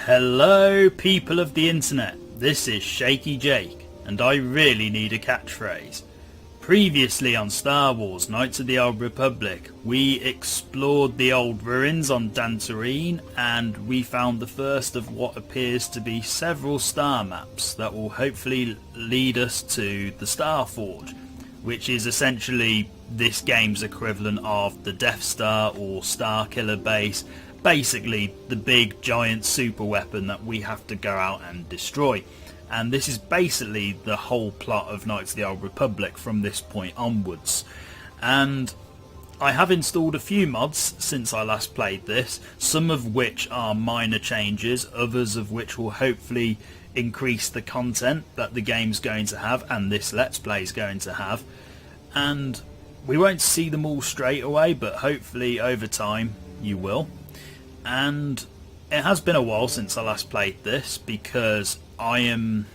Hello people of the internet, this is Shaky Jake, and I really need a catchphrase. Previously on Star Wars Knights of the Old Republic, we explored the old ruins on Dantooine, and we found the first of what appears to be several star maps that will hopefully lead us to the Star Forge, which is essentially this game's equivalent of the Death Star or Starkiller base. Basically the big giant super weapon that we have to go out and destroy, and this is basically the whole plot of Knights of the Old Republic from this point onwards. And I have installed a few mods since I last played this, some of which are minor changes, others of which will hopefully increase the content that the game's going to have and this Let's Play is going to have. And we won't see them all straight away, but hopefully over time you will. And it has been a while since I last played this because I am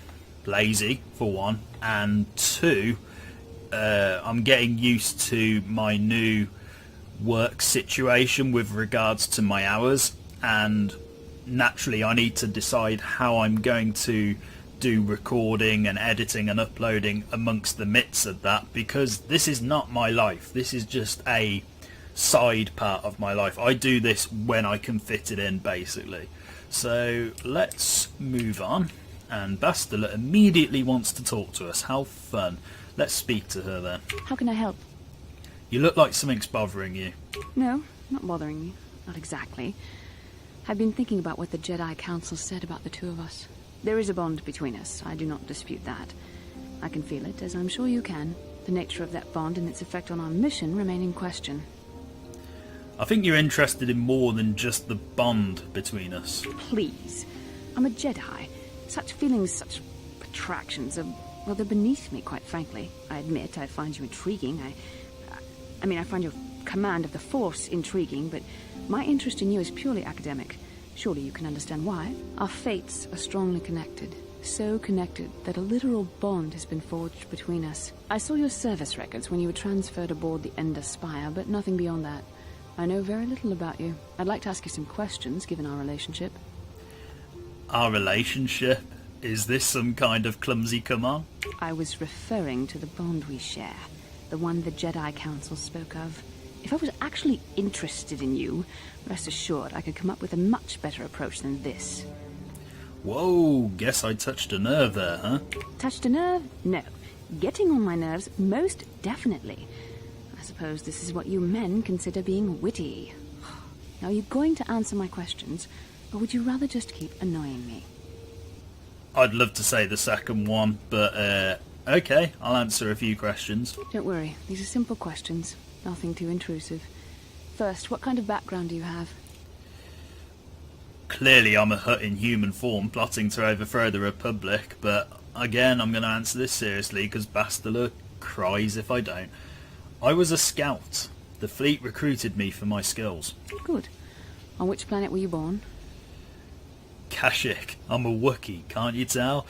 lazy for one, and two, I'm getting used to my new work situation with regards to my hours, and naturally I need to decide how I'm going to do recording and editing and uploading amongst the midst of that, because this is not my life. This is just a side part of my life. I do this when I can fit it in, basically. So let's move on, and Bastila immediately wants to talk to us. How fun. Let's speak to her then. How can I help? You look like something's bothering you. No, not bothering me. Not exactly. I've been thinking about what the Jedi Council said about the two of us. There is a bond between us. I do not dispute that. I can feel it, as I'm sure you can. The nature of that bond and its effect on our mission remain in question. I think you're interested in more than just the bond between us. Please. I'm a Jedi. Such feelings, such attractions are, well, they're beneath me, quite frankly. I admit I find you intriguing. I find your command of the Force intriguing, but my interest in you is purely academic. Surely you can understand why. Our fates are strongly connected. So connected that a literal bond has been forged between us. I saw your service records when you were transferred aboard the Ender Spire, but nothing beyond that. I know very little about you. I'd like to ask you some questions, given our relationship. Our relationship? Is this some kind of clumsy come-on? I was referring to the bond we share. The one the Jedi Council spoke of. If I was actually interested in you, rest assured I could come up with a much better approach than this. Whoa, guess I touched a nerve there, huh? Touched a nerve? No. Getting on my nerves, most definitely. I suppose this is what you men consider being witty. Now, are you going to answer my questions, or would you rather just keep annoying me? I'd love to say the second one, but okay, I'll answer a few questions. Don't worry, these are simple questions. Nothing too intrusive. First, what kind of background do you have? Clearly I'm a Hutt in human form plotting to overthrow the Republic, but again I'm going to answer this seriously because Bastila cries if I don't. I was a scout. The fleet recruited me for my skills. Good. On which planet were you born? Kashyyyk. I'm a Wookiee, can't you tell?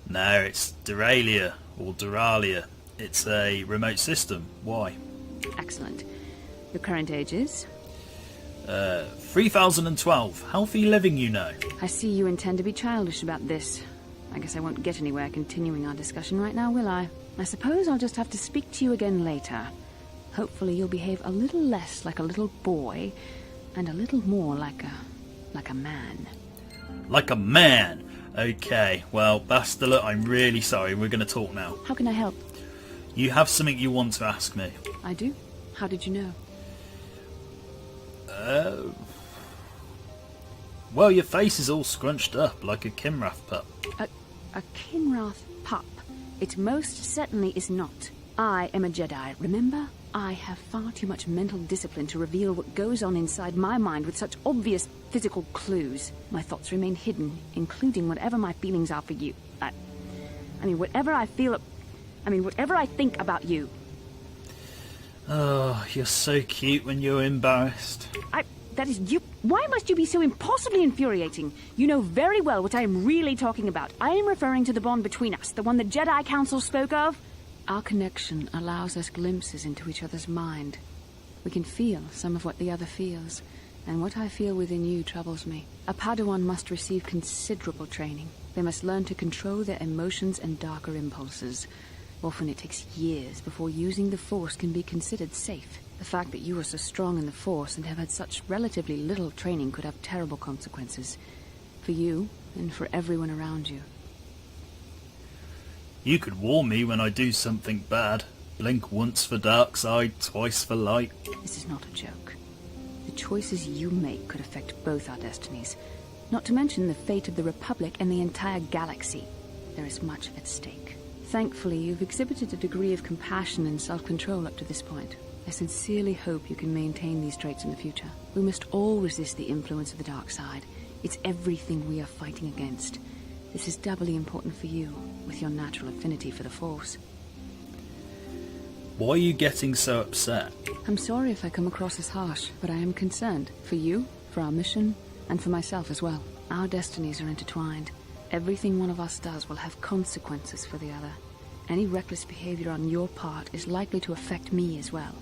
No, it's Duralia, or Duralia. It's a remote system. Why? Excellent. Your current age is? 3012. Healthy living, you know. I see you intend to be childish about this. I guess I won't get anywhere continuing our discussion right now, will I? I suppose I'll just have to speak to you again later. Hopefully you'll behave a little less like a little boy and a little more like a man. Like a man? Okay, well, Bastila, I'm really sorry. We're going to talk now. How can I help? You have something you want to ask me. I do? How did you know? Well, your face is all scrunched up like a Kinrath pup. A Kinrath pup? It most certainly is not. I am a Jedi, remember? I have far too much mental discipline to reveal what goes on inside my mind with such obvious physical clues. My thoughts remain hidden, including whatever my feelings are for you. Whatever I feel... whatever I think about you. Oh, you're so cute when you're embarrassed. That is you... Why must you be so impossibly infuriating? You know very well what I am really talking about. I am referring to the bond between us, the one the Jedi Council spoke of. Our connection allows us glimpses into each other's mind. We can feel some of what the other feels. and what I feel within you troubles me. A Padawan must receive considerable training. They must learn to control their emotions and darker impulses. Often it takes years before using the Force can be considered safe. The fact that you are so strong in the Force and have had such relatively little training could have terrible consequences. For you, and for everyone around you. You could warn me when I do something bad. Blink once for dark side, twice for light. This is not a joke. The choices you make could affect both our destinies. Not to mention the fate of the Republic and the entire galaxy. There is much at stake. Thankfully, you've exhibited a degree of compassion and self-control up to this point. I sincerely hope you can maintain these traits in the future. We must all resist the influence of the dark side. It's everything we are fighting against. This is doubly important for you, with your natural affinity for the Force. Why are you getting so upset? I'm sorry if I come across as harsh, but I am concerned. For you, for our mission, and for myself as well. Our destinies are intertwined. Everything one of us does will have consequences for the other. Any reckless behavior on your part is likely to affect me as well.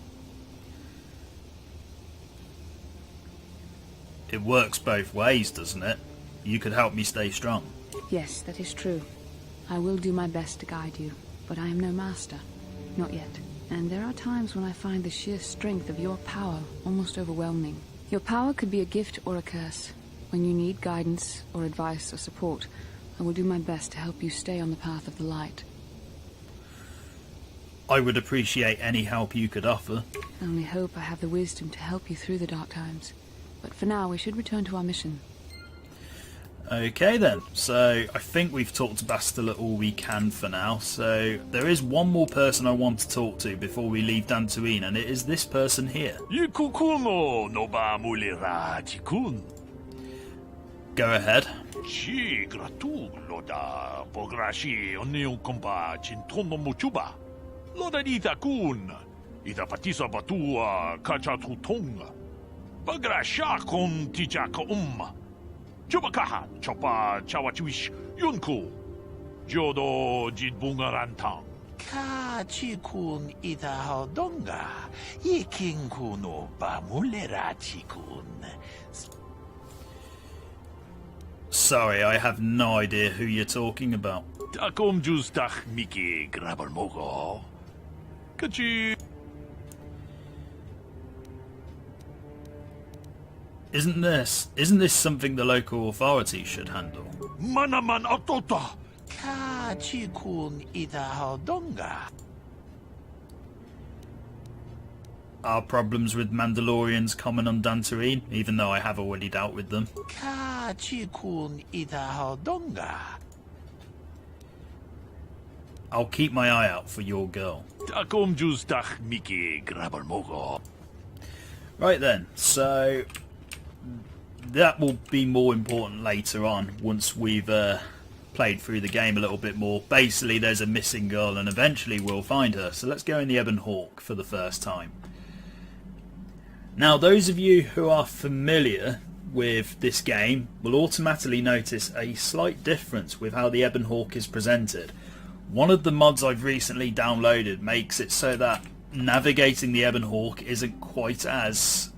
It works both ways, doesn't it? You could help me stay strong. Yes, that is true. I will do my best to guide you, but I am no master. Not yet. And there are times when I find the sheer strength of your power almost overwhelming. Your power could be a gift or a curse. When you need guidance or advice or support, I will do my best to help you stay on the path of the light. I would appreciate any help you could offer. I only hope I have the wisdom to help you through the dark times. But for now, we should return to our mission. Okay then, so I think we've talked to Bastila all we can for now, so there is one more person I want to talk to before we leave Dantooine, and it is this person here. Go ahead. Chubakaha, Chopa, Chawachuish, Yunku, Jodo, Jidbungarantang. Ka Chikun Ita Hodonga, Yikinkuno Bamulera Chikun. Sorry, I have no idea who you're talking about. Takum Justach Miki Grabalmogo. Kachi. Isn't this something the local authorities should handle? Manaman Otota. Ka Chikun Ita Hodonga. Are problems with Mandalorians common on Dantooine, even though I have already dealt with them? Ka Chikun Ita Hodonga. I'll keep my eye out for your girl. Takum Justach Miki Grabalmogo. Right then, so that will be more important later on once we've played through the game a little bit more. Basically, there's a missing girl and eventually we'll find her. So let's go in the Ebon Hawk for the first time. Now, those of you who are familiar with this game will automatically notice a slight difference with how the Ebon Hawk is presented. One of the mods I've recently downloaded makes it so that navigating the Ebon Hawk isn't quite as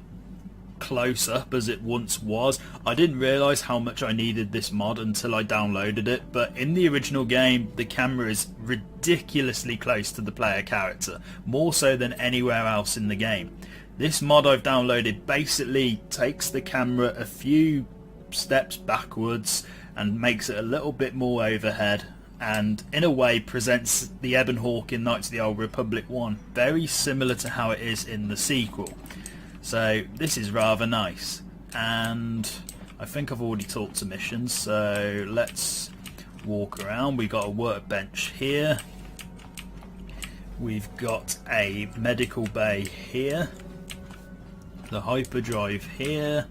close up as it once was. I didn't realise how much I needed this mod until I downloaded it, but in the original game the camera is ridiculously close to the player character, more so than anywhere else in the game. This mod I've downloaded basically takes the camera a few steps backwards and makes it a little bit more overhead, and in a way presents the Ebon Hawk in Knights of the Old Republic 1 very similar to how it is in the sequel. So this is rather nice, and I think I've already talked to missions, so let's walk around. We've got a workbench here, we've got a medical bay here, the hyperdrive here.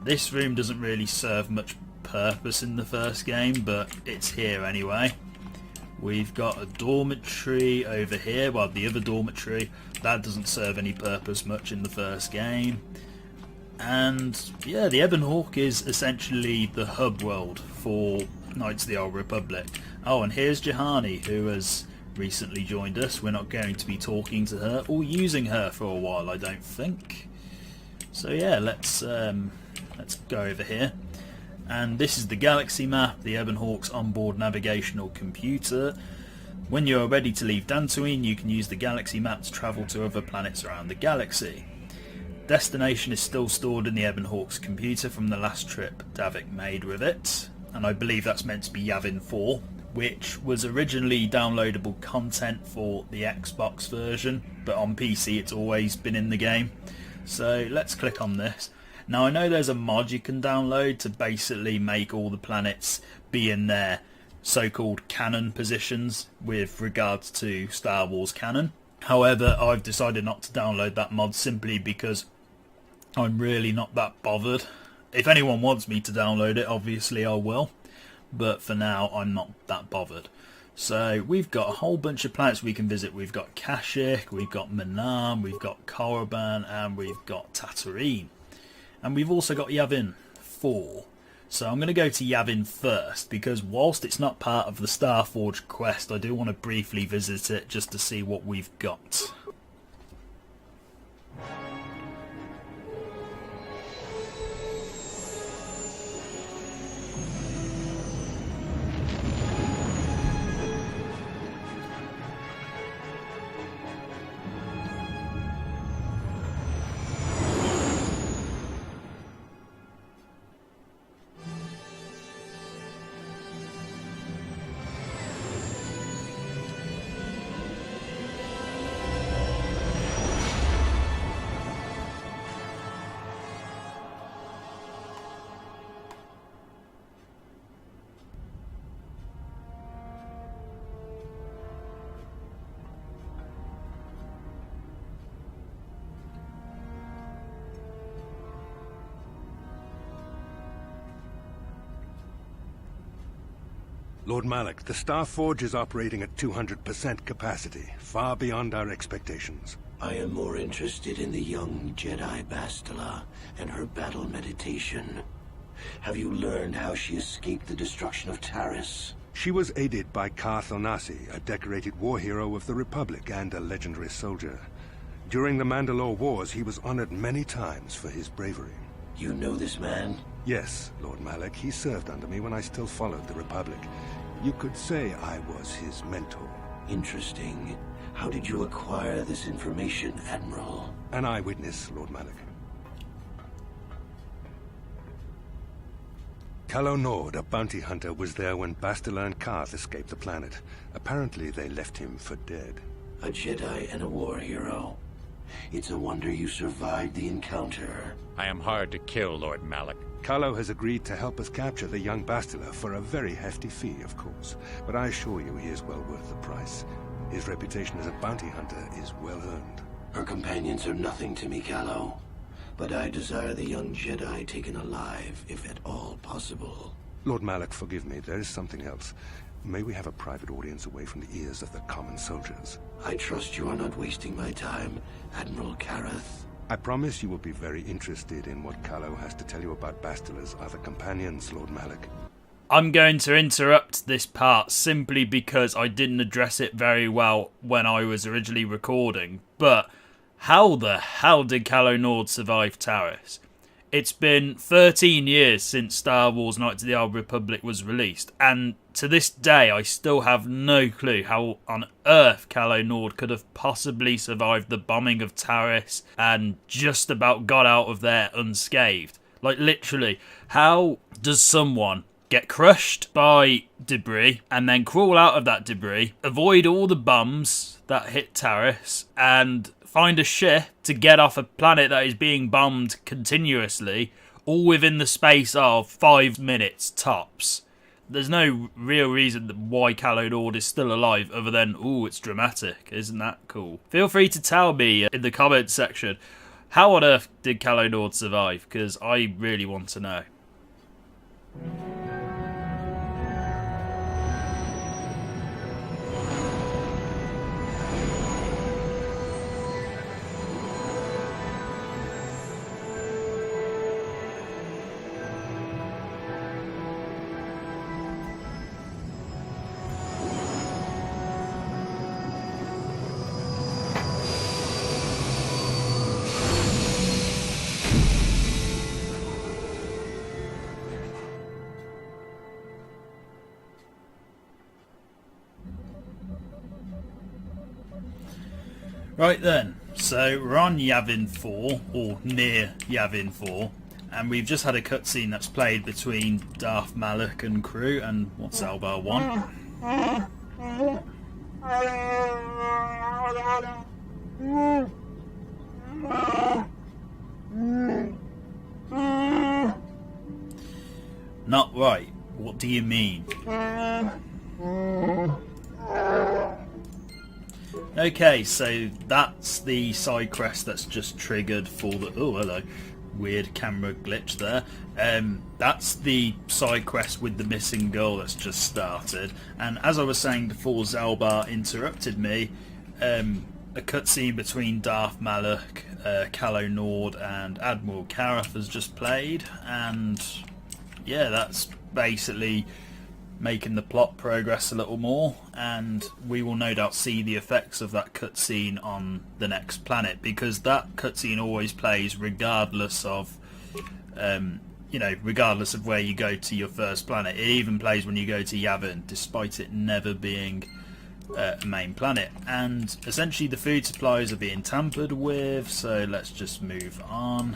This room doesn't really serve much purpose in the first game, but it's here anyway. We've got a dormitory over here, well, the other dormitory, that doesn't serve any purpose much in the first game. And yeah, the Ebon Hawk is essentially the hub world for Knights of the Old Republic. Oh, and here's Jahani, who has recently joined us. We're not going to be talking to her or using her for a while, I don't think. So yeah, let's go over here. And this is the galaxy map, the Ebon Hawk's onboard navigational computer. When you are ready to leave Dantooine, you can use the galaxy map to travel to other planets around the galaxy. Destination is still stored in the Ebon Hawk's computer from the last trip Davik made with it, and I believe that's meant to be Yavin IV, which was originally downloadable content for the Xbox version, but on PC it's always been in the game. So let's click on this. Now I know there's a mod you can download to basically make all the planets be in their so-called canon positions with regards to Star Wars canon. However, I've decided not to download that mod simply because I'm really not that bothered. If anyone wants me to download it, obviously I will, but for now I'm not that bothered. So we've got a whole bunch of planets we can visit. We've got Kashyyyk, we've got Manam, we've got Korriban, and we've got Tatooine. And we've also got Yavin IV. So I'm going to go to Yavin first, because whilst it's not part of the Starforge quest, I do want to briefly visit it just to see what we've got. Lord Malak, the Starforge is operating at 200% capacity, far beyond our expectations. I am more interested in the young Jedi Bastila and her battle meditation. Have you learned how she escaped the destruction of Taris? She was aided by Karth Onasi, a decorated war hero of the Republic and a legendary soldier. During the Mandalore Wars, he was honored many times for his bravery. You know this man? Yes, Lord Malak. He served under me when I still followed the Republic. You could say I was his mentor. Interesting. How did you acquire this information, Admiral? An eyewitness, Lord Malak. KotOR, a bounty hunter, was there when Bastila and Karth escaped the planet. Apparently they left him for dead. A Jedi and a war hero. It's a wonder you survived the encounter. I am hard to kill, Lord Malak. KotOR has agreed to help us capture the young Bastila for a very hefty fee, of course. But I assure you he is well worth the price. His reputation as a bounty hunter is well earned. Her companions are nothing to me, KotOR. But I desire the young Jedi taken alive, if at all possible. Lord Malak, forgive me. There is something else. May we have a private audience away from the ears of the common soldiers? I trust you are not wasting my time, Admiral Kareth. I promise you will be very interested in what KotOR has to tell you about Bastila's other companions, Lord Malak. I'm going to interrupt this part simply because I didn't address it very well when I was originally recording, but how the hell did KotOR survive Taris? It's been 13 years since Star Wars Knights of the Old Republic was released, and to this day I still have no clue how on earth KotOR could have possibly survived the bombing of Taris and just about got out of there unscathed. Like, literally, how does someone get crushed by debris and then crawl out of that debris, avoid all the bombs that hit Taris, and find a ship to get off a planet that is being bombed continuously, all within the space of 5 minutes tops? There's no real reason why KotOR is still alive other than, ooh, it's dramatic. Isn't that cool? Feel free to tell me in the comments section, how on earth did KotOR survive? Because I really want to know. Right then, so we're on Yavin IV, or near Yavin IV, and we've just had a cutscene that's played between Darth Malak and crew, and what's Zalbar want? Not right. What do you mean? Okay, so that's the side quest that's just triggered for the... Oh, hello. Weird camera glitch there. That's the side quest with the missing girl that's just started. And as I was saying before Zalbar interrupted me, a cutscene between Darth Malak, Calo Nord and Admiral Kareth has just played. And yeah, that's basically making the plot progress a little more, and we will no doubt see the effects of that cutscene on the next planet, because that cutscene always plays regardless of regardless of where you go to your first planet. It even plays when you go to Yavin, despite it never being a main planet. And essentially the food supplies are being tampered with, so let's just move on.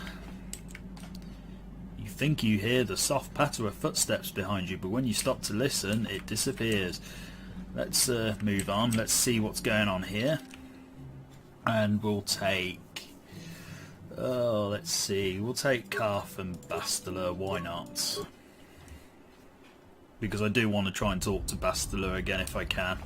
Think you hear the soft patter of footsteps behind you, but when you stop to listen, it disappears. Let's move on. Let's see what's going on here. And we'll take... let's see. We'll take Karth and Bastila. Why not? Because I do want to try and talk to Bastila again if I can.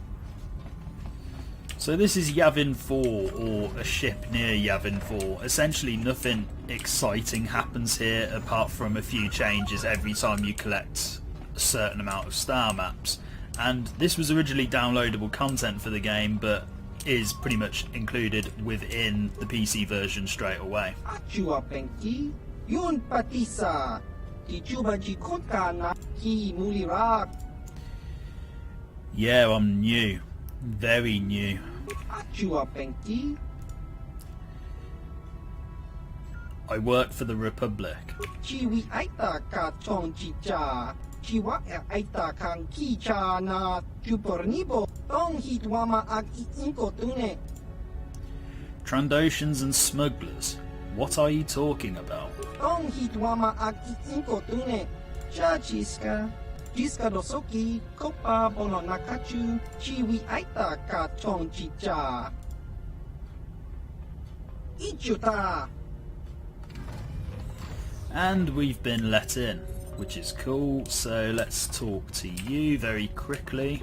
So this is Yavin IV, or a ship near Yavin IV. Essentially nothing exciting happens here apart from a few changes every time you collect a certain amount of star maps. And this was originally downloadable content for the game, but is pretty much included within the PC version straight away. Yeah, I'm new. Very new. I work for the Republic. Trandoshans and smugglers. What are you talking about? And we've been let in, which is cool, so let's talk to you very quickly.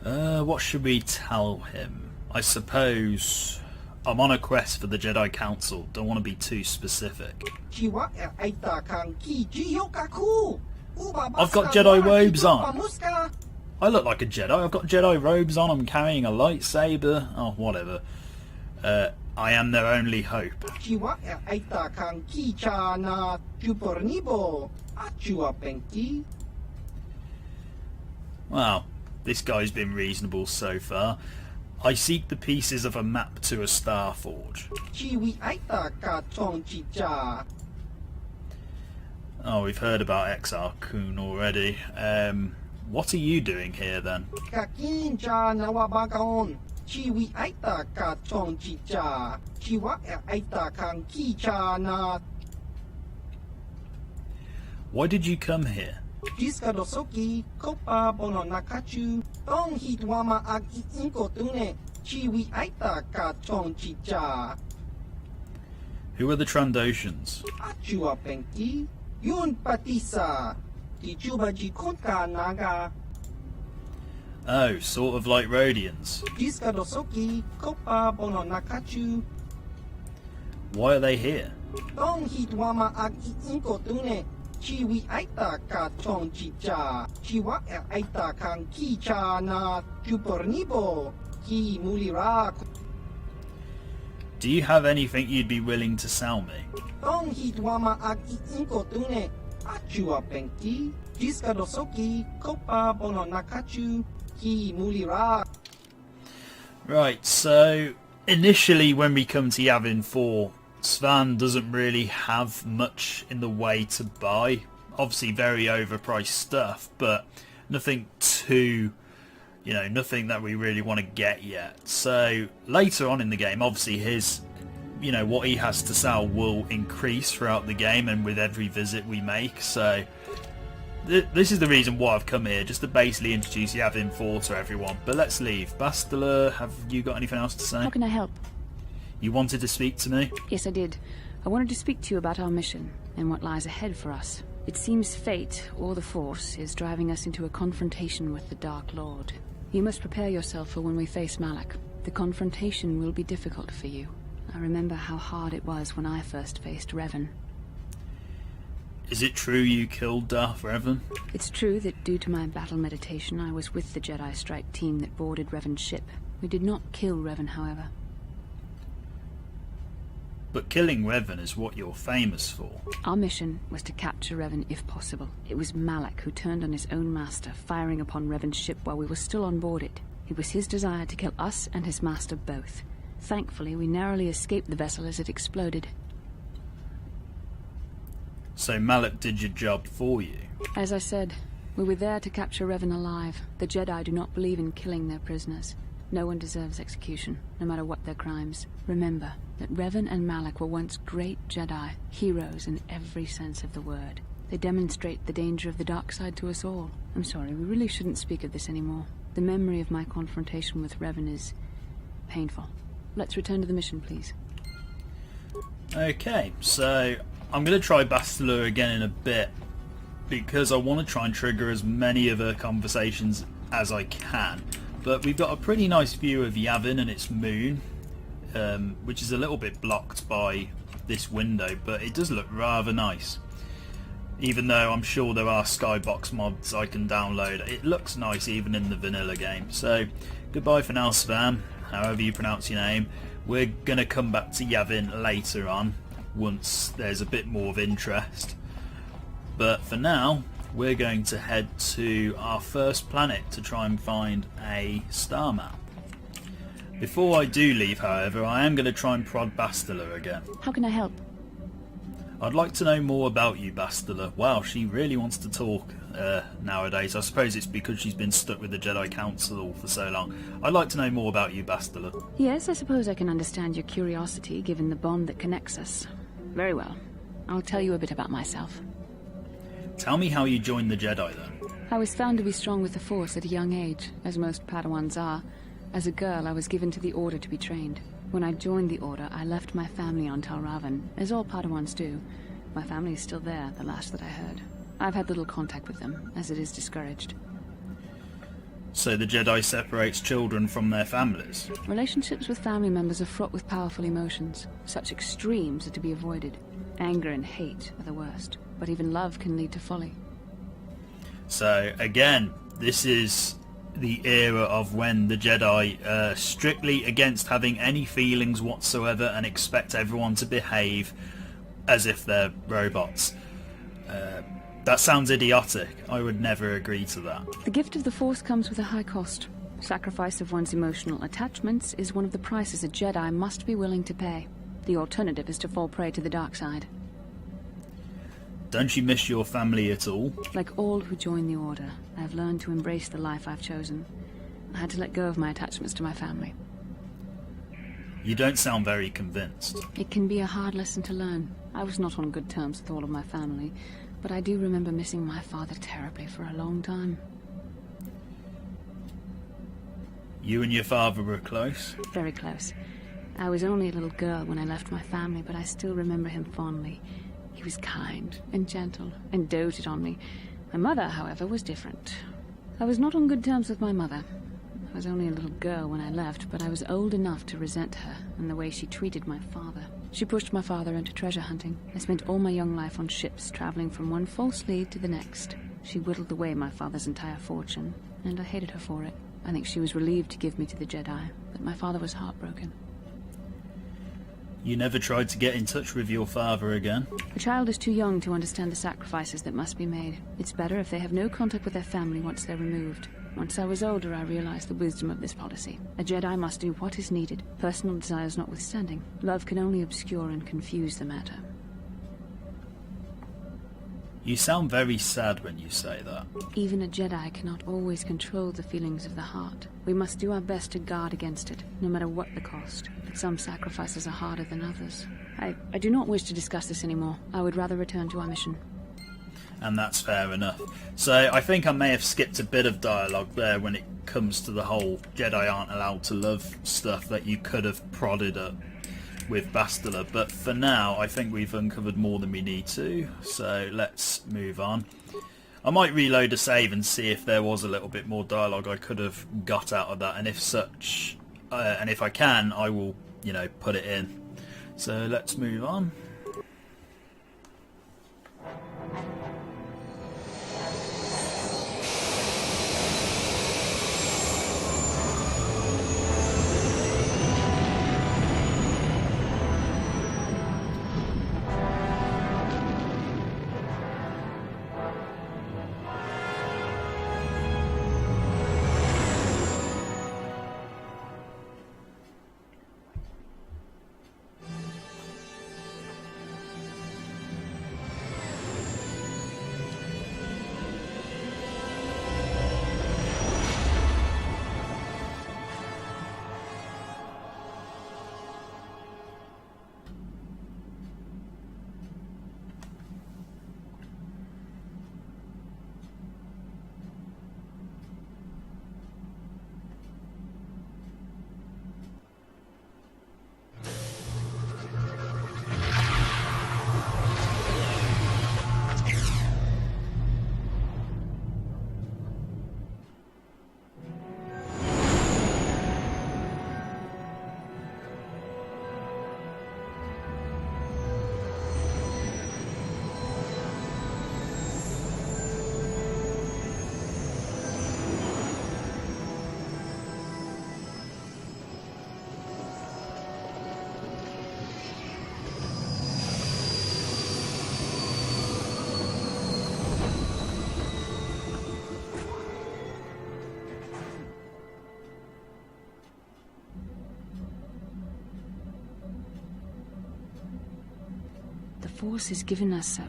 What should we tell him? I suppose I'm on a quest for the Jedi Council. Don't want to be too specific. I've got Jedi robes on. I look like a Jedi. I've got Jedi robes on. I'm carrying a lightsaber. Oh, whatever. I am their only hope. Well, this guy's been reasonable so far. I seek the pieces of a map to a star forge. Oh, we've heard about Exar Kun already. What are you doing here then? Why did you come here? Who are the Trandoshans? Oh, sort of like Rhodians. Why are they here? Do you have anything you'd be willing to sell me? Right, so initially when we come to Yavin IV, Svan doesn't really have much in the way to buy. Obviously very overpriced stuff, but nothing too you know, nothing that we really want to get yet. So later on in the game, obviously his, you know, what he has to sell will increase throughout the game and with every visit we make. So this is the reason why I've come here, just to basically introduce Yavin IV to everyone. But let's leave. Bastila, have you got anything else to say? How can I help? You wanted to speak to me? Yes, I did. I wanted to speak to you about our mission and what lies ahead for us. It seems fate, or the Force, is driving us into a confrontation with the Dark Lord. You must prepare yourself for when we face Malak. The confrontation will be difficult for you. I remember how hard it was when I first faced Revan. Is it true you killed Darth Revan? It's true that due to my battle meditation, I was with the Jedi strike team that boarded Revan's ship. We did not kill Revan, however. But killing Revan is what you're famous for. Our mission was to capture Revan if possible. It was Malak who turned on his own master, firing upon Revan's ship while we were still on board it. It was his desire to kill us and his master both. Thankfully, we narrowly escaped the vessel as it exploded. So Malak did your job for you? As I said, we were there to capture Revan alive. The Jedi do not believe in killing their prisoners. No one deserves execution, no matter what their crimes. Remember that Revan and Malak were once great Jedi, heroes in every sense of the word. They demonstrate the danger of the dark side to us all. I'm sorry, we really shouldn't speak of this anymore. The memory of my confrontation with Revan is painful. Let's return to the mission, please. Okay, so I'm going to try Bastila again in a bit, because I want to try and trigger as many of her conversations as I can. But we've got a pretty nice view of Yavin and its moon, which is a little bit blocked by this window, but it does look rather nice. Even though I'm sure there are skybox mods I can download, it looks nice even in the vanilla game. So goodbye for now, Svam, however you pronounce your name. We're going to come back to Yavin later on, once there's a bit more of interest. But for now, we're going to head to our first planet to try and find a star map. Before I do leave, however, I am going to try and prod Bastila again. How can I help? I'd like to know more about you, Bastila. Wow, she really wants to talk nowadays. I suppose it's because she's been stuck with the Jedi Council for so long. I'd like to know more about you, Bastila. Yes, I suppose I can understand your curiosity, given the bond that connects us. Very well. I'll tell you a bit about myself. Tell me how you joined the Jedi, then. I was found to be strong with the Force at a young age, as most Padawans are. As a girl, I was given to the Order to be trained. When I joined the Order, I left my family on Tal Ravan, as all Padawans do. My family is still there, the last that I heard. I've had little contact with them, as it is discouraged. So the Jedi separates children from their families? Relationships with family members are fraught with powerful emotions. Such extremes are to be avoided. Anger and hate are the worst, but even love can lead to folly. So, again, this is the era of when the Jedi are strictly against having any feelings whatsoever and expect everyone to behave as if they're robots. That sounds idiotic. I would never agree to that. The gift of the Force comes with a high cost. Sacrifice of one's emotional attachments is one of the prices a Jedi must be willing to pay. The alternative is to fall prey to the dark side. Don't you miss your family at all? Like all who join the Order, I have learned to embrace the life I've chosen. I had to let go of my attachments to my family. You don't sound very convinced. It can be a hard lesson to learn. I was not on good terms with all of my family, but I do remember missing my father terribly for a long time. You and your father were close? Very close. I was only a little girl when I left my family, but I still remember him fondly. He was kind and gentle and doted on me. My mother, however, was different. I was not on good terms with my mother. I was only a little girl when I left, but I was old enough to resent her and the way she treated my father. She pushed my father into treasure hunting. I spent all my young life on ships, traveling from one false lead to the next. She whittled away my father's entire fortune, and I hated her for it. I think she was relieved to give me to the Jedi, but my father was heartbroken. You never tried to get in touch with your father again? A child is too young to understand the sacrifices that must be made. It's better if they have no contact with their family once they're removed. Once I was older, I realized the wisdom of this policy. A Jedi must do what is needed, personal desires notwithstanding. Love can only obscure and confuse the matter. You sound very sad when you say that. Even a Jedi cannot always control the feelings of the heart. We must do our best to guard against it, no matter what the cost. But some sacrifices are harder than others. I do not wish to discuss this anymore. I would rather return to our mission. And that's fair enough. So I think I may have skipped a bit of dialogue there when it comes to the whole Jedi aren't allowed to love stuff that you could have prodded at with Bastila, but for now I think we've uncovered more than we need to, so let's move on. I might reload a save and see if there was a little bit more dialogue I could have got out of that, and if such, and if I can, I will, you know, put it in. So let's move on. The Force has given us a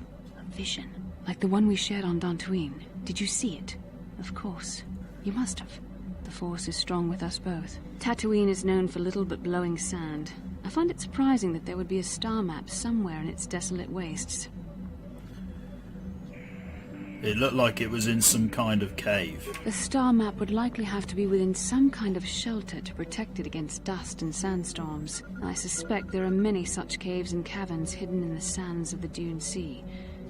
vision, like the one we shared on Dantooine. Did you see it? Of course. You must have. The Force is strong with us both. Tatooine is known for little but blowing sand. I find it surprising that there would be a star map somewhere in its desolate wastes. It looked like it was in some kind of cave. The star map would likely have to be within some kind of shelter to protect it against dust and sandstorms. I suspect there are many such caves and caverns hidden in the sands of the Dune Sea.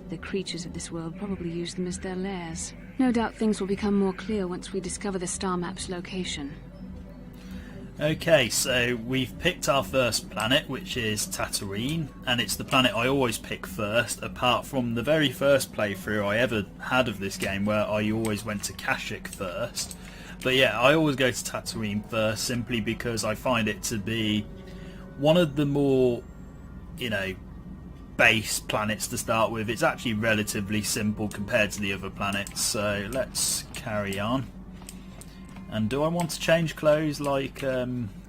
The creatures of this world probably use them as their lairs. No doubt things will become more clear once we discover the star map's location. Okay, so we've picked our first planet, which is Tatooine, and it's the planet I always pick first, apart from the very first playthrough I ever had of this game, where I always went to Kashyyyk first. But yeah, I always go to Tatooine first, simply because I find it to be one of the more, you know, base planets to start with. It's actually relatively simple compared to the other planets, so let's carry on. And do I want to change clothes like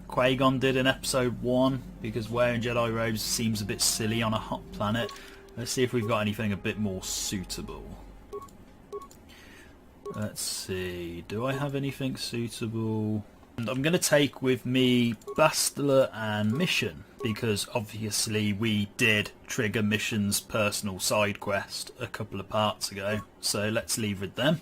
Qui-Gon did in episode 1? Because wearing Jedi robes seems a bit silly on a hot planet. Let's see if we've got anything a bit more suitable. Let's see, do I have anything suitable? And I'm going to take with me Bastila and Mission, because obviously we did trigger Mission's personal side quest a couple of parts ago. So let's leave with them.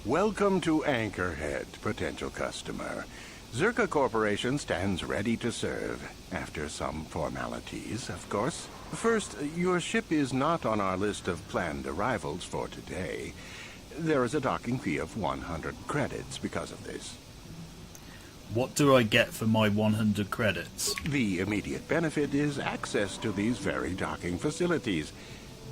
Welcome to Anchorhead, potential customer. Zerka Corporation stands ready to serve, after some formalities, of course. First, your ship is not on our list of planned arrivals for today. There is a docking fee of 100 credits because of this. What do I get for my 100 credits? The immediate benefit is access to these very docking facilities.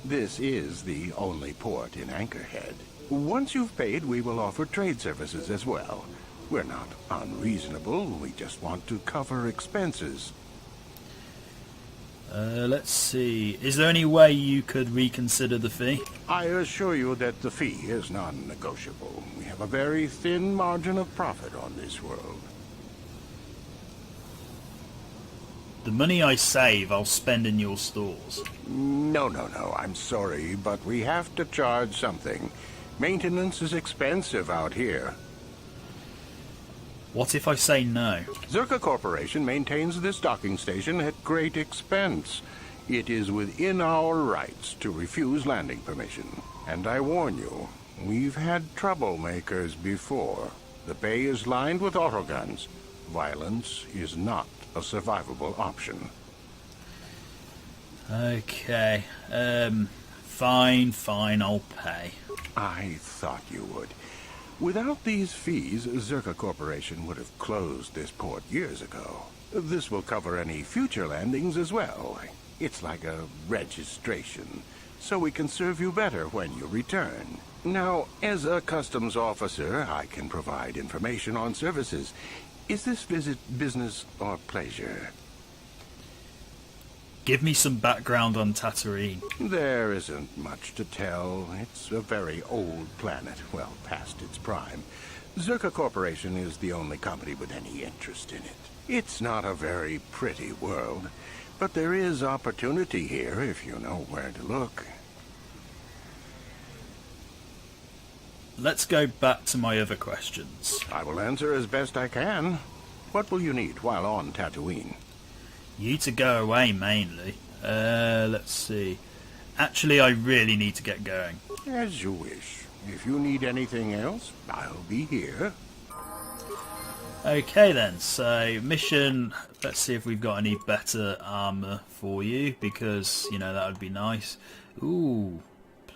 This is the only port in Anchorhead. Once you've paid, we will offer trade services as well. We're not unreasonable, we just want to cover expenses. Let's see. Is there any way you could reconsider the fee? I assure you that the fee is non-negotiable. We have a very thin margin of profit on this world. The money I save, I'll spend in your stores. No, I'm sorry, but we have to charge something. Maintenance is expensive out here. What if I say no? Zerka Corporation maintains this docking station at great expense. It is within our rights to refuse landing permission. And I warn you, we've had troublemakers before. The bay is lined with autoguns. Violence is not a survivable option. Okay, fine, I'll pay. I thought you would. Without these fees, Zerka Corporation would have closed this port years ago. This will cover any future landings as well. It's like a registration, so we can serve you better when you return. Now, as a customs officer, I can provide information on services. Is this visit business or pleasure? Give me some background on Tatooine. There isn't much to tell. It's a very old planet, well past its prime. Zerka Corporation is the only company with any interest in it. It's not a very pretty world, but there is opportunity here if you know where to look. Let's go back to my other questions. I will answer as best I can. What will you need while on Tatooine? You to go away, mainly. Let's see. Actually, I really need to get going. As you wish. If you need anything else, I'll be here. Okay then, so mission, let's see if we've got any better armour for you, because, you know, that would be nice. Ooh,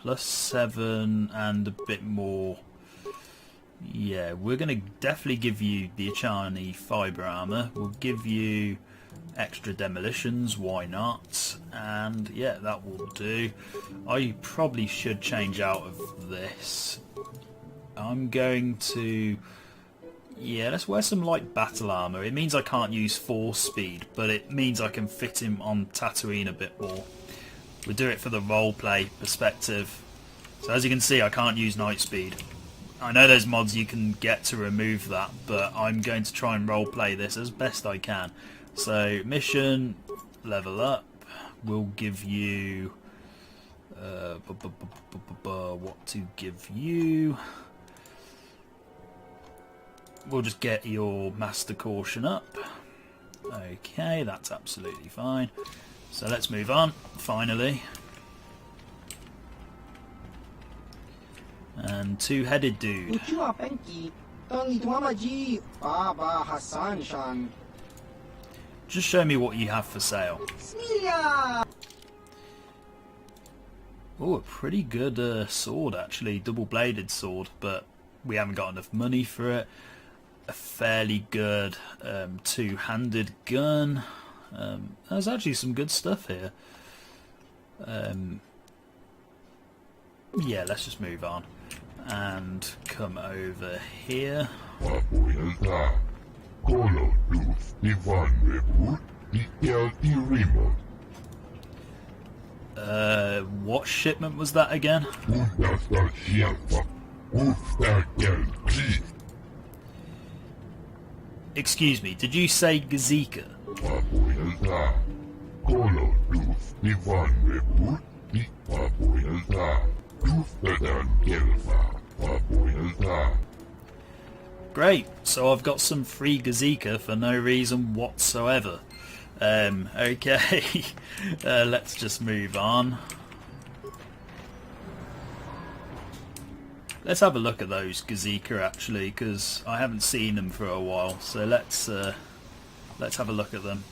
+7 and a bit more. Yeah, we're going to definitely give you the Achani fibre armour. We'll give you extra demolitions, why not? And yeah, that will do. I probably should change out of this. I'm going to... yeah, let's wear some light battle armour. It means I can't use force speed, but it means I can fit him on Tatooine a bit more. We'll do it for the roleplay perspective. So as you can see, I can't use night speed. I know there's mods you can get to remove that, but I'm going to try and roleplay this as best I can. So, mission, level up. We'll give you... what to give you... We'll just get your Master Caution up. Okay, that's absolutely fine. So let's move on, finally. And two-headed dude. Just show me what you have for sale. Oh, a pretty good sword actually, double-bladed sword, but we haven't got enough money for it. A fairly good two-handed gun. There's actually some good stuff here. Yeah, let's just move on and come over here. What shipment was that again? Excuse me, did you say Gazika? Great, so I've got some free Gazika for no reason whatsoever. Okay, let's just move on. Let's have a look at those Gazika actually, because I haven't seen them for a while. So let's have a look at them.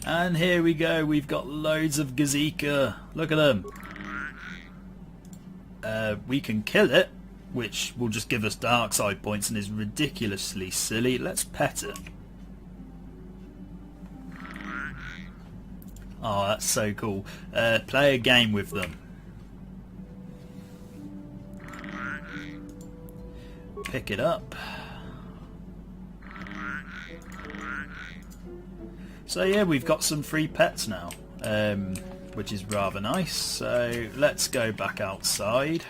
And here we go. We've got loads of Gazika. Look at them. We can kill it, which will just give us dark side points and is ridiculously silly. Let's pet it. Oh, that's so cool. Play a game with them. Pick it up. So yeah, we've got some free pets now, which is rather nice. So let's go back outside.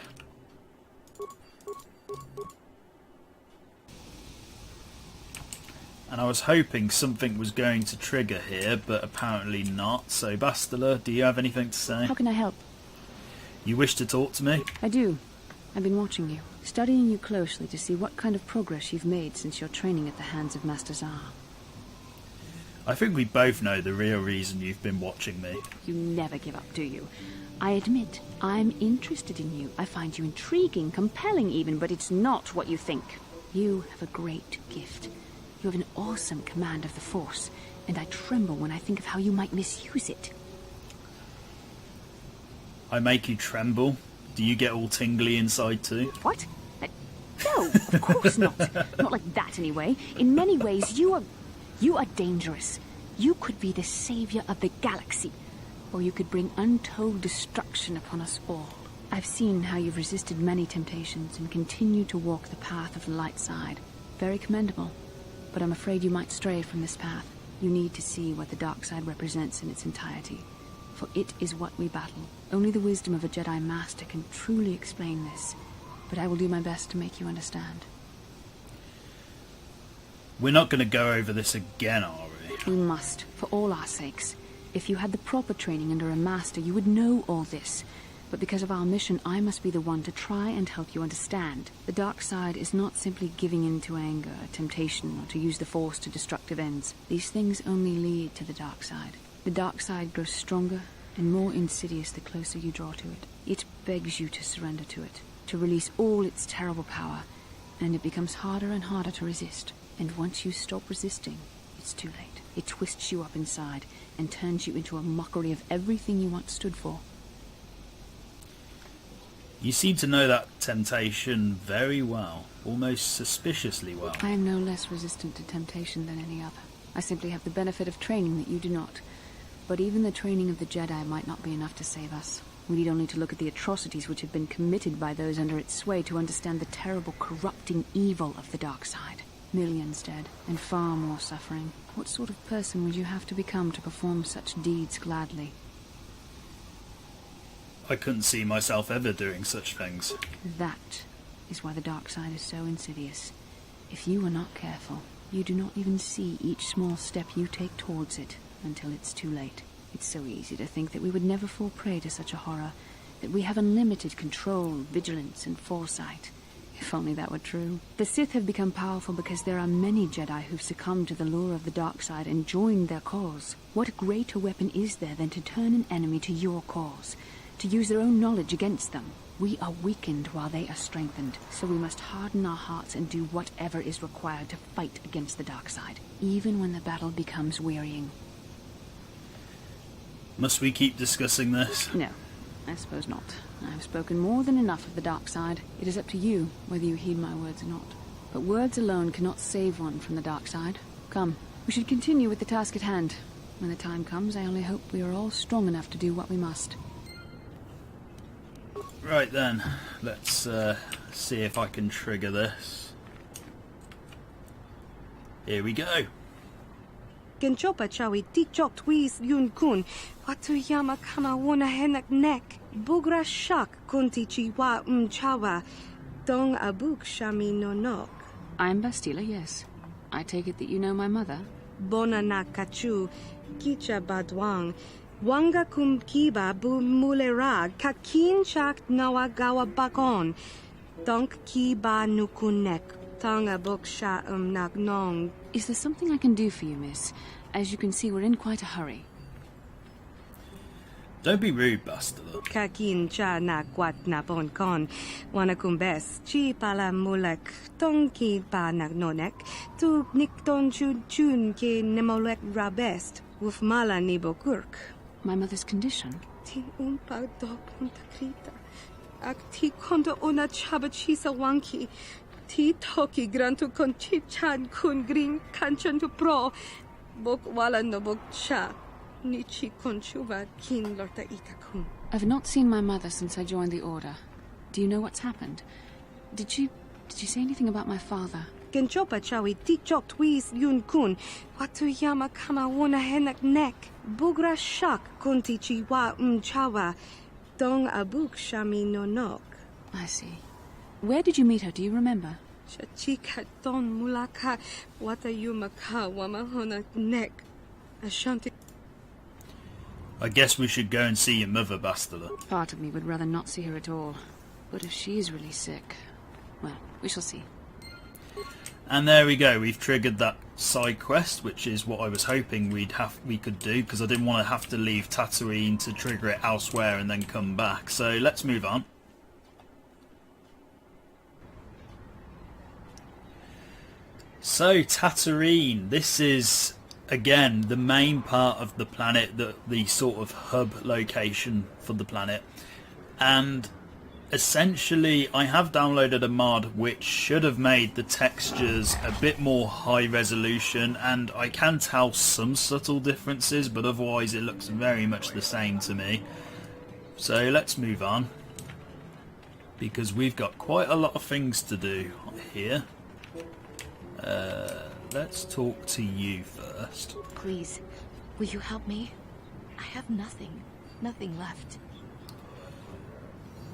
I was hoping something was going to trigger here, but apparently not. So, Bastila, do you have anything to say? How can I help? You wish to talk to me? I do. I've been watching you, studying you closely to see what kind of progress you've made since your training at the hands of Master Zar. I think we both know the real reason you've been watching me. You never give up, do you? I admit, I'm interested in you. I find you intriguing, compelling even, but it's not what you think. You have a great gift. You have an awesome command of the Force, and I tremble when I think of how you might misuse it. I make you tremble? Do you get all tingly inside too? What? No, of course not. Not like that, anyway. In many ways, you are dangerous. You could be the savior of the galaxy, or you could bring untold destruction upon us all. I've seen how you've resisted many temptations and continue to walk the path of the light side. Very commendable. But I'm afraid you might stray from this path. You need to see what the dark side represents in its entirety. For it is what we battle. Only the wisdom of a Jedi Master can truly explain this. But I will do my best to make you understand. We're not going to go over this again, are we? We must, for all our sakes. If you had the proper training under a Master, you would know all this. But because of our mission, I must be the one to try and help you understand. The dark side is not simply giving in to anger, temptation, or to use the Force to destructive ends. These things only lead to the dark side. The dark side grows stronger and more insidious the closer you draw to it. It begs you to surrender to it, to release all its terrible power, and it becomes harder and harder to resist. And once you stop resisting, it's too late. It twists you up inside and turns you into a mockery of everything you once stood for. You seem to know that temptation very well, almost suspiciously well. I am no less resistant to temptation than any other. I simply have the benefit of training that you do not. But even the training of the Jedi might not be enough to save us. We need only to look at the atrocities which have been committed by those under its sway to understand the terrible, corrupting evil of the dark side. Millions dead, and far more suffering. What sort of person would you have to become to perform such deeds gladly? I couldn't see myself ever doing such things. That is why the dark side is so insidious. If you are not careful, you do not even see each small step you take towards it until it's too late. It's so easy to think that we would never fall prey to such a horror, that we have unlimited control, vigilance, and foresight. If only that were true. The Sith have become powerful because there are many Jedi who've succumbed to the lure of the dark side and joined their cause. What greater weapon is there than to turn an enemy to your cause? To use their own knowledge against them. We are weakened while they are strengthened, so we must harden our hearts and do whatever is required to fight against the dark side, even when the battle becomes wearying. Must we keep discussing this? No, I suppose not. I have spoken more than enough of the dark side. It is up to you whether you heed my words or not. But words alone cannot save one from the dark side. Come, we should continue with the task at hand. When the time comes, I only hope we are all strong enough to do what we must. Right then, let's see if I can trigger this. Here we go. Genchopa chawi tikchok twis yun kun. Watuyama kama wona henak nek. Bugra shak kunti chiwa chawa. Dong abuk shami no nok. I'm Bastila, yes. I take it that you know my mother? Bona na kachu. Kicha badwang. Wanga kum kiba bu mulerag. Kakin chak nawagawa bakon. Donk kiba nukunek. Tonga buk sha nak nong. Is there something I can do for you, miss? As you can see, we're in quite a hurry. Don't be rude, Bastila. Kakin cha na kwat na bon kon. Wana kumbes. Chi pala mulek. Tong ki pa nak nonek. Tu nik ton chun chun ke nemolek rabest. Wuf mala nibo kurk. My mother's condition? Ti umpa dog puntakrita. Ak ti konda ona chabachisa wanki. Ti toki grantu kon chichan kun green kanchan tu pro. Bok wala no bok cha. Nichi konchuva kin lorta itakun. I've not seen my mother since I joined the Order. Do you know what's happened? Did she say anything about my father? Genchopa chawi tikchok twis yun kun. Watuyama kama wona henak nek. Bugra shak kunti chiwa chawa. Dong abuk shami no nok. I see. Where did you meet her? Do you remember? Chachika don mulaka watayumaka wamahona neck. Ashanti. I guess we should go and see your mother, Bastila. Part of me would rather not see her at all. But if she is really sick, well, we shall see. And there we go, we've triggered that side quest, which is what I was hoping we could do, because I didn't want to have to leave Tatooine to trigger it elsewhere and then come back. So let's move on. So Tatooine, this is again the main part of the planet, the sort of hub location for the planet, and essentially I have downloaded a mod which should have made the textures a bit more high resolution, and I can tell some subtle differences, but otherwise it looks very much the same to me. So let's move on, because we've got quite a lot of things to do here. Let's talk to you first. Please, will you help me? I have nothing left.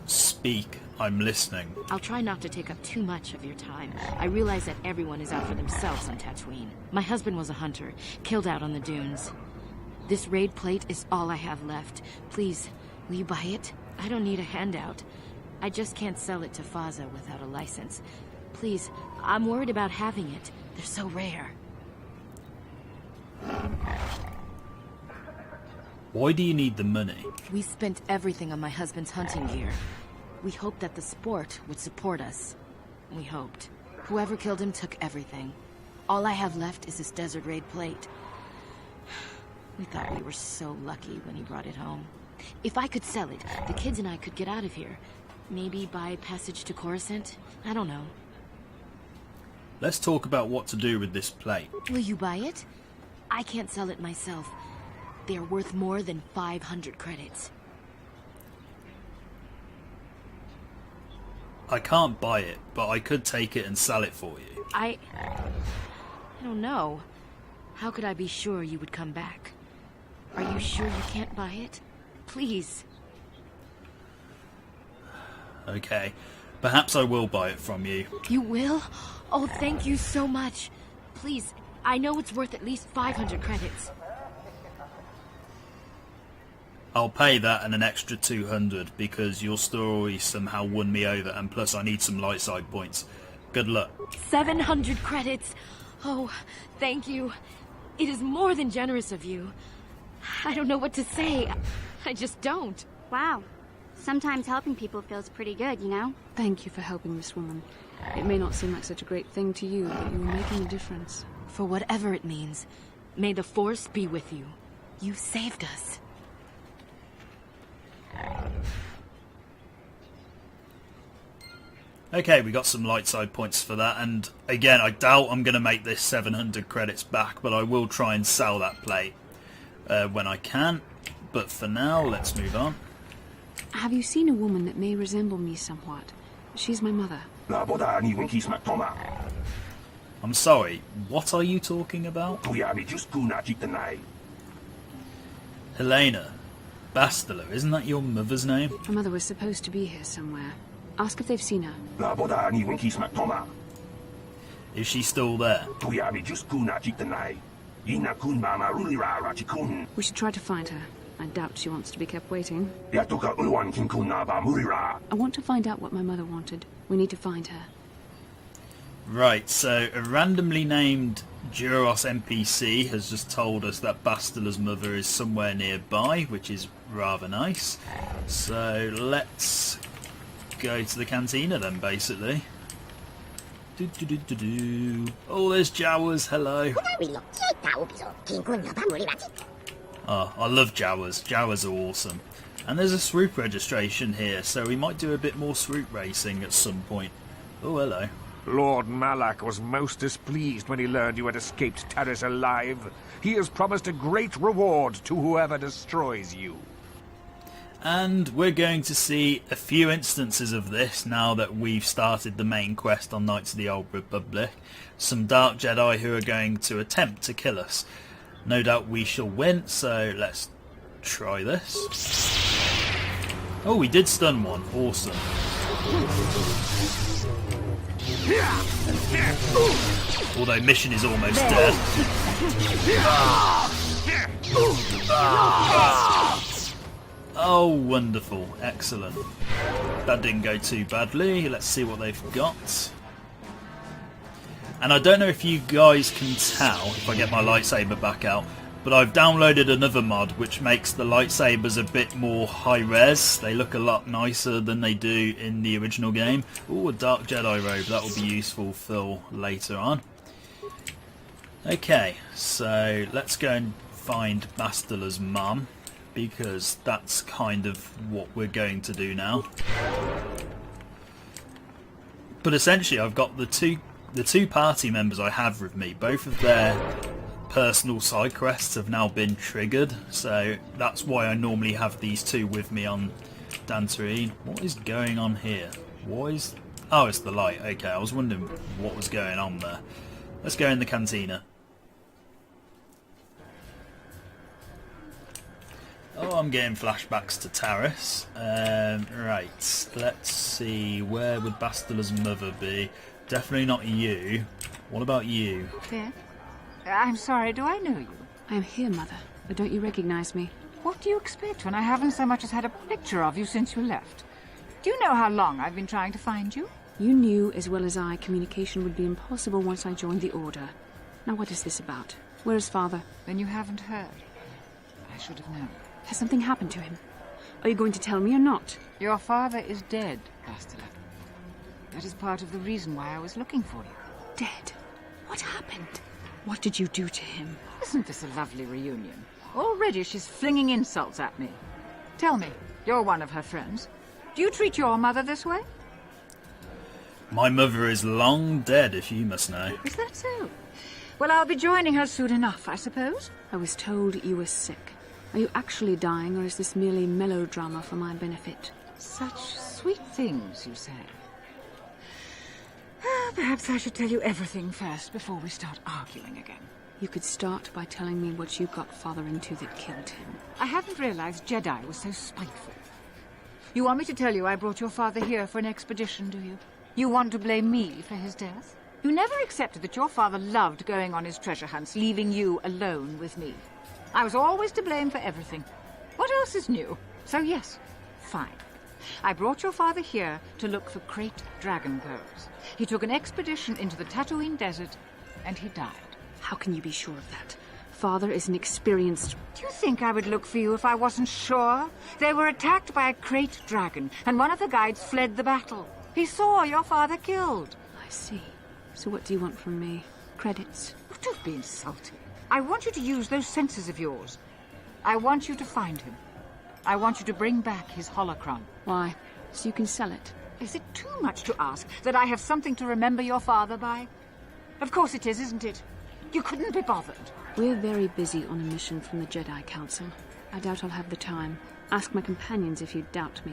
Speak, I'm listening. I'll try not to take up too much of your time. I realize that everyone is out for themselves on Tatooine. My husband was a hunter, killed out on the dunes. This raid plate is all I have left. Please, will you buy it? I don't need a handout. I just can't sell it to Faza without a license. Please, I'm worried about having it. They're so rare. Why do you need the money? We spent everything on my husband's hunting gear. We hoped that the sport would support us. We hoped. Whoever killed him took everything. All I have left is this desert raid plate. We thought we were so lucky when he brought it home. If I could sell it, the kids and I could get out of here. Maybe buy passage to Coruscant? I don't know. Let's talk about what to do with this plate. Will you buy it? I can't sell it myself. They are worth more than 500 credits. I can't buy it, but I could take it and sell it for you. I don't know. How could I be sure you would come back? Are you sure you can't buy it? Please. Okay, perhaps I will buy it from you. You will? Oh, thank you so much. Please, I know it's worth at least 500 credits. I'll pay that and an extra 200 because your story somehow won me over, and plus I need some light side points. Good luck. 700 credits. Oh, thank you. It is more than generous of you. I don't know what to say. I just don't. Wow. Sometimes helping people feels pretty good, you know? Thank you for helping this woman. It may not seem like such a great thing to you, but you are making a difference. For whatever it means, may the Force be with you. You saved us. Okay, we got some light side points for that, and again, I doubt I'm going to make this 700 credits back, but I will try and sell that plate when I can. But for now, let's move on. Have you seen a woman that may resemble me somewhat? She's my mother. I'm sorry, what are you talking about? Helena. Bastila, isn't that your mother's name? My mother was supposed to be here somewhere. Ask if they've seen her. Is she still there? We should try to find her. I doubt she wants to be kept waiting. I want to find out what my mother wanted. We need to find her. Right, so a randomly named Duros NPC has just told us that Bastila's mother is somewhere nearby, which is rather nice. So let's go to the cantina then, basically. Oh, there's Jawas, hello. Oh, I love Jawas. Jawas are awesome. And there's a swoop registration here, so we might do a bit more swoop racing at some point. Oh, hello. Lord Malak was most displeased when he learned you had escaped Taris alive. He has promised a great reward to whoever destroys you. And we're going to see a few instances of this now that we've started the main quest on Knights of the Old Republic. Some Dark Jedi who are going to attempt to kill us. No doubt we shall win, so let's try this. Oh, we did stun one. Awesome. Although mission is almost dead. Oh, wonderful. Excellent. That didn't go too badly. Let's see what they've got. And I don't know if you guys can tell, if I get my lightsaber back out, but I've downloaded another mod which makes the lightsabers a bit more high-res. They look a lot nicer than they do in the original game. Ooh, a Dark Jedi robe. That will be useful for later on. Okay, so let's go and find Bastila's mum, because that's kind of what we're going to do now. But essentially I've got the two party members I have with me. Both of their personal side quests have now been triggered, so that's why I normally have these two with me on Dantooine. What is going on here? What is... Oh, it's the light. Okay, I was wondering what was going on there. Let's go in the cantina. Oh, I'm getting flashbacks to Taris. Right, let's see. Where would Bastila's mother be? Definitely not you. What about you? Yes? I'm sorry, do I know you? I am here, Mother. But don't you recognize me? What do you expect when I haven't so much as had a picture of you since you left? Do you know how long I've been trying to find you? You knew as well as I communication would be impossible once I joined the Order. Now what is this about? Where is Father? Then you haven't heard. I should have known. Has something happened to him? Are you going to tell me or not? Your father is dead, Bastila. That is part of the reason why I was looking for you. Dead? What happened? What did you do to him? Isn't this a lovely reunion? Already she's flinging insults at me. Tell me, you're one of her friends. Do you treat your mother this way? My mother is long dead, if you must know. Is that so? Well, I'll be joining her soon enough, I suppose. I was told you were sick. Are you actually dying, or is this merely melodrama for my benefit? Such sweet things, you say. Perhaps I should tell you everything first before we start arguing again. You could start by telling me what you got Father into that killed him. I hadn't realized Jedi was so spiteful. You want me to tell you I brought your father here for an expedition, do you? You want to blame me for his death? You never accepted that your father loved going on his treasure hunts, leaving you alone with me. I was always to blame for everything. What else is new? So yes, fine. I brought your father here to look for Krayt dragon pearls. He took an expedition into the Tatooine desert, and he died. How can you be sure of that? Father is an experienced... Do you think I would look for you if I wasn't sure? They were attacked by a Krayt dragon, and one of the guides fled the battle. He saw your father killed. I see. So what do you want from me? Credits? Oh, don't be insulting. I want you to use those senses of yours. I want you to find him. I want you to bring back his holocron. Why? So you can sell it? Is it too much to ask that I have something to remember your father by? Of course it is, isn't it? You couldn't be bothered. We're very busy on a mission from the Jedi Council. I doubt I'll have the time. Ask my companions if you doubt me.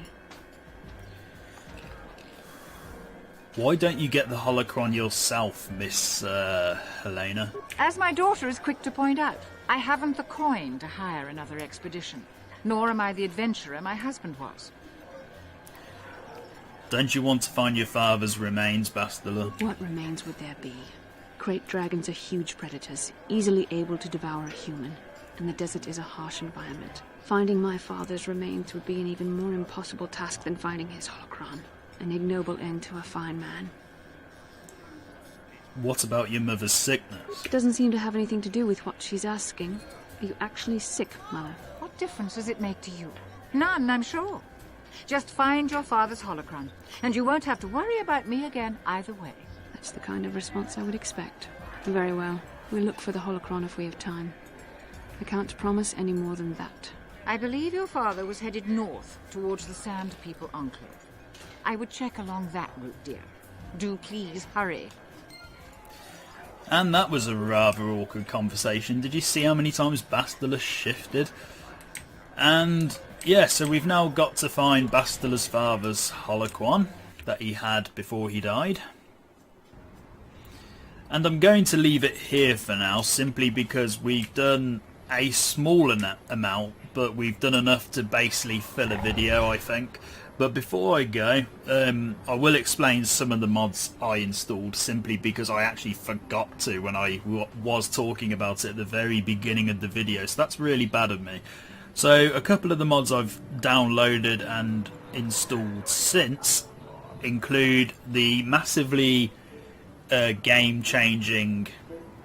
Why don't you get the holocron yourself, Miss Helena? As my daughter is quick to point out, I haven't the coin to hire another expedition. Nor am I the adventurer my husband was. Don't you want to find your father's remains, Bastila? What remains would there be? Krayt dragons are huge predators, easily able to devour a human. And the desert is a harsh environment. Finding my father's remains would be an even more impossible task than finding his holocron. An ignoble end to a fine man. What about your mother's sickness? It doesn't seem to have anything to do with what she's asking. Are you actually sick, Mother? What difference does it make to you? None, I'm sure. Just find your father's holocron, and you won't have to worry about me again either way. That's the kind of response I would expect. Very well. We'll look for the holocron if we have time. I can't promise any more than that. I believe your father was headed north towards the Sand People Enclave. I would check along that route, dear. Do please hurry. And that was a rather awkward conversation. Did you see how many times Bastila shifted? And yeah, so we've now got to find Bastila's father's holocron that he had before he died. And I'm going to leave it here for now, simply because we've done a small amount, but we've done enough to basically fill a video, I think. But before I go, I will explain some of the mods I installed, simply because I actually forgot to when I was talking about it at the very beginning of the video, so that's really bad of me. So a couple of the mods I've downloaded and installed since include the massively game-changing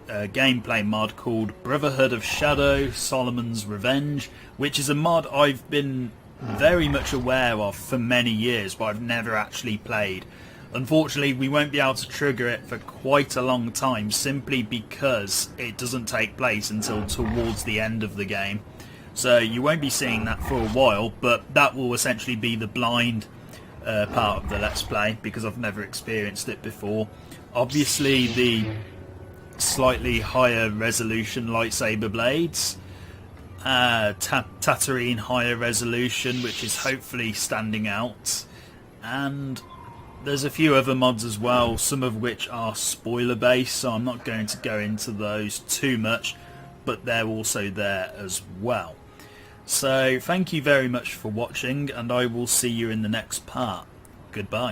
gameplay mod called Brotherhood of Shadow Solomon's Revenge, which is a mod I've been very much aware of for many years, but I've never actually played. Unfortunately, we won't be able to trigger it for quite a long time, simply because it doesn't take place until towards the end of the game. So you won't be seeing that for a while, but that will essentially be the blind part of the Let's Play, because I've never experienced it before. Obviously, the slightly higher resolution lightsaber blades, Tatooine higher resolution, which is hopefully standing out, and there's a few other mods as well, some of which are spoiler based, so I'm not going to go into those too much, but they're also there as well. So thank you very much for watching, and I will see you in the next part. Goodbye.